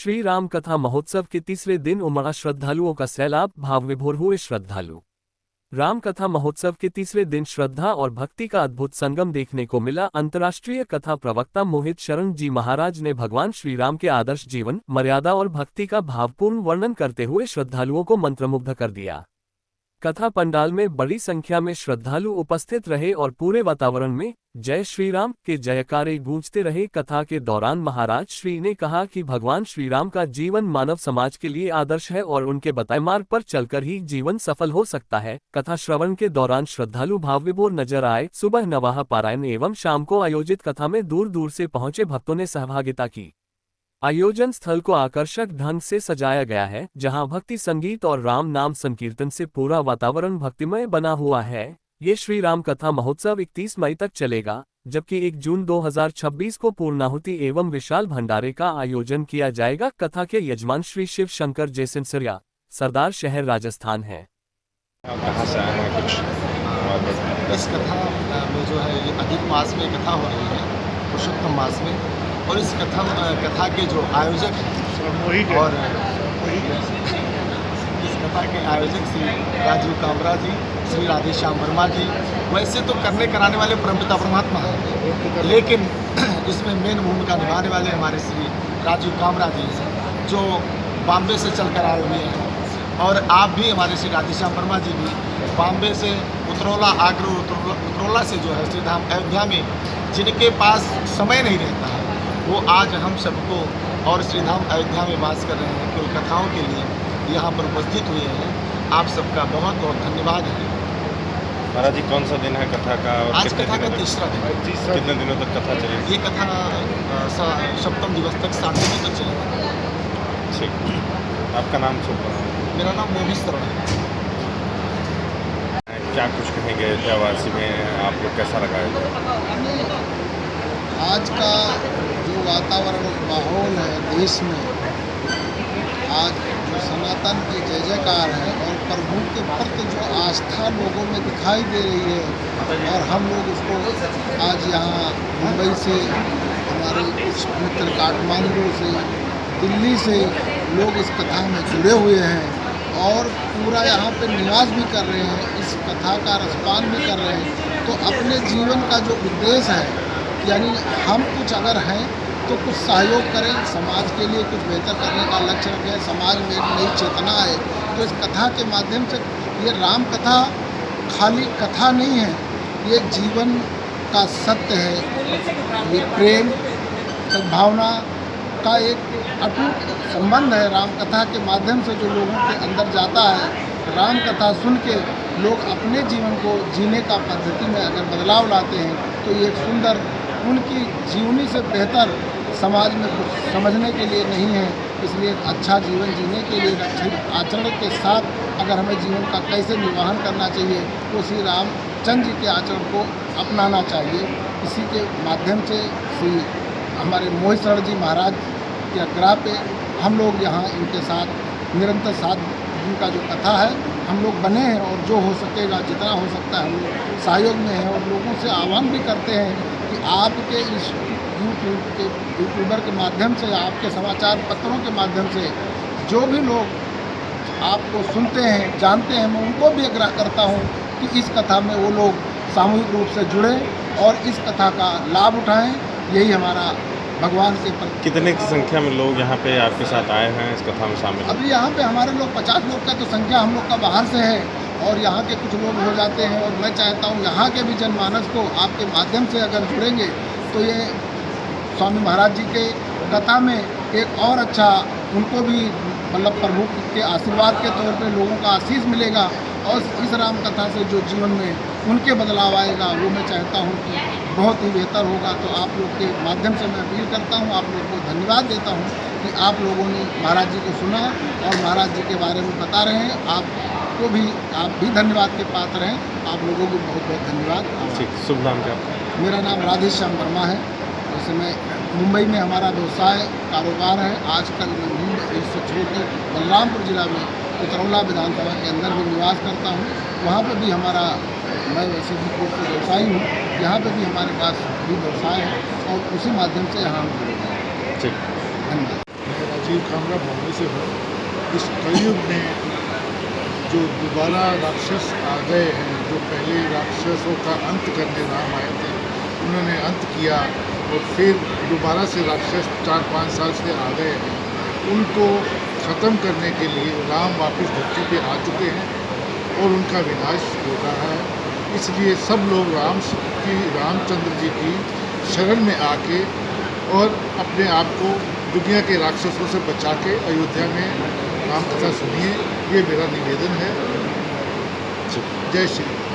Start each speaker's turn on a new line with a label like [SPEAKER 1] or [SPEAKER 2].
[SPEAKER 1] श्री राम कथा महोत्सव के तीसरे दिन उमड़ा श्रद्धालुओं का सैलाब, भाव विभोर हुए श्रद्धालु। राम कथा महोत्सव के तीसरे दिन श्रद्धा और भक्ति का अद्भुत संगम देखने को मिला। अंतर्राष्ट्रीय कथा प्रवक्ता मोहित शरण जी महाराज ने भगवान श्री राम के आदर्श जीवन, मर्यादा और भक्ति का भावपूर्ण वर्णन करते हुए श्रद्धालुओं को मंत्रमुग्ध कर दिया। कथा पंडाल में बड़ी संख्या में श्रद्धालु उपस्थित रहे और पूरे वातावरण में जय श्री राम के जयकारे गूंजते रहे। कथा के दौरान महाराज श्री ने कहा कि भगवान श्री राम का जीवन मानव समाज के लिए आदर्श है और उनके बताए मार्ग पर चलकर ही जीवन सफल हो सकता है। कथा श्रवण के दौरान श्रद्धालु भाव विभोर नजर आए। सुबह नवाह पारायण एवं शाम को आयोजित कथा में दूर दूर से पहुंचे भक्तों ने सहभागिता की। आयोजन स्थल को आकर्षक ढंग से सजाया गया है, जहां भक्ति संगीत और राम नाम संकीर्तन से पूरा वातावरण भक्तिमय बना हुआ है। ये श्री राम कथा महोत्सव 31 मई तक चलेगा, जबकि 1 जून 2026 को पूर्णाहुति एवं विशाल भंडारे का आयोजन किया जाएगा। कथा के यजमान श्री शिव शंकर जयसिंसरिया, सरदार शहर, राजस्थान है।
[SPEAKER 2] कहाँ से आए हैं कुछ?
[SPEAKER 3] इस कथा में जो है ये अधिक मास में कथा हो रही है, पुरुषोत्तम मास में, और इस कथा के जो आयोजक हैं और इस कथा के आयोजक श्री राजीव कामरा जी, श्री राधेश्याम वर्मा जी, वैसे तो करने कराने वाले परमपिता परमात्मा हैं, लेकिन इसमें मेन भूमिका निभाने वाले हमारे श्री राजीव कामरा जी, जो बॉम्बे से चलकर आए हुए हैं। और आप भी हमारे श्री राधेश्याम वर्मा जी भी बॉम्बे से उतरौला से जो है श्री धाम अयोध्या में, जिनके पास समय नहीं रहता है, वो आज हम सबको और श्री धाम अयोध्या में वास कर रहे हैं केवल कथाओं के लिए यहाँ पर उपस्थित हुए हैं। आप सबका बहुत बहुत धन्यवाद है।
[SPEAKER 2] महाराज जी, कौन सा दिन है कथा का?
[SPEAKER 3] आज कथा का तीसरा दिन है।
[SPEAKER 2] कितने दिनों तक कथा चलेगी?
[SPEAKER 3] ये कथा सप्तम दिवस तक 7 दिनों तक चलेगी।
[SPEAKER 2] ठीक। आपका नाम शुभ?
[SPEAKER 3] मेरा नाम मोहित शरण है।
[SPEAKER 2] क्या कुछ कहेंगे अयोध्यावासी में, आप लोग कैसा लगा है?
[SPEAKER 4] आज का जो वातावरण माहौल है देश में, आज जो सनातन की जय जयकार है और प्रभु के प्रति जो आस्था लोगों में दिखाई दे रही है, और हम लोग उसको आज यहाँ मुंबई से, हमारे कुछ मित्र काठमांडू से, दिल्ली से लोग इस कथा में जुड़े हुए हैं और पूरा यहाँ पे निवास भी कर रहे हैं, इस कथा का रसपान भी कर रहे हैं। तो अपने जीवन का जो उद्देश्य है, यानी हम कुछ अगर हैं तो कुछ सहयोग करें, समाज के लिए कुछ बेहतर करने का लक्ष्य रखें, समाज में एक नई चेतना है। तो इस कथा के माध्यम से, ये राम कथा खाली कथा नहीं है, ये जीवन का सत्य है, ये प्रेम सद्भावना का एक अटूट संबंध है। राम कथा के माध्यम से जो लोगों के अंदर जाता है, राम कथा सुन के लोग अपने जीवन को जीने का पद्धति में अगर बदलाव लाते हैं, तो ये एक सुंदर, उनकी जीवनी से बेहतर समाज में कुछ समझने के लिए नहीं है। इसलिए अच्छा जीवन जीने के लिए अच्छे आचरण के साथ अगर हमें जीवन का कैसे निर्वहन करना चाहिए, तो श्री रामचंद्र जी के आचरण को अपनाना चाहिए। इसी के माध्यम से श्री हमारे मोहित शरण जी महाराज के आग्रह पे हम लोग यहाँ इनके साथ निरंतर 7 दिन का जो कथा है हम लोग बने हैं, और जो हो सकेगा, जितना हो सकता है हम लोग सहयोग में हैं। और लोगों से आह्वान भी करते हैं कि आपके इस यूट्यूबर के माध्यम से, आपके समाचार पत्रों के माध्यम से जो भी लोग आपको सुनते हैं, जानते हैं, मैं उनको भी आग्रह करता हूँ कि इस कथा में वो लोग सामूहिक रूप से जुड़ें और इस कथा का लाभ उठाएं। यही हमारा भगवान के प्रति।
[SPEAKER 2] कितने की संख्या में लोग यहाँ पे आपके साथ आए हैं इस कथा में शामिल?
[SPEAKER 4] अभी यहाँ पे हमारे लोग 50 लोग का तो संख्या हम लोग का बाहर से है, और यहाँ के कुछ लोग हो जाते हैं। और मैं चाहता हूँ यहाँ के भी जनमानस को आपके माध्यम से अगर जुड़ेंगे तो ये स्वामी महाराज जी के कथा में एक और अच्छा, उनको भी मतलब प्रभु के आशीर्वाद के तौर पे लोगों का आशीष मिलेगा, और इस राम कथा से जो जीवन में उनके बदलाव आएगा, वो मैं चाहता हूँ कि बहुत ही बेहतर होगा। तो आप लोग के माध्यम से मैं अपील करता हूँ, आप लोग को धन्यवाद देता हूँ कि आप लोगों ने महाराज जी को सुना और महाराज जी के बारे में बता रहे हैं। आप भी धन्यवाद के पात्र हैं। आप लोगों को बहुत बहुत धन्यवाद।
[SPEAKER 2] ठीक, शुभ नाम क्या?
[SPEAKER 4] मेरा नाम राधेश्याम वर्मा है। वैसे मैं मुंबई में हमारा व्यवसाय कारोबार है। आजकल मैं मुंबई से छोड़कर बलरामपुर जिला में उतरौला विधानसभा के अंदर भी निवास करता हूँ। वहाँ पर भी हमारा, मैं वैसे भी खुद को व्यवसायी हूँ, यहाँ पे भी हमारे पास भी व्यवसाय है और उसी माध्यम से यहाँ हम जुड़े हैं।
[SPEAKER 2] ठीक,
[SPEAKER 4] धन्यवाद।
[SPEAKER 5] शिव कामरा बॉम्बे से हूँ। इस कलयुग में जो दोबारा राक्षस आ गए हैं, जो पहले राक्षसों का अंत करने राम आए थे, उन्होंने अंत किया और फिर दोबारा से राक्षस 4-5 साल से आ गए हैं। उनको ख़त्म करने के लिए राम वापस धरती पे आ चुके हैं और उनका विनाश हो रहा है। इसलिए सब लोग रामचंद्र जी की शरण में आके और अपने आप को दुनिया के राक्षसों से बचा के अयोध्या में राम कथा सुनिए, ये मेरा निवेदन है। जय श्री राम।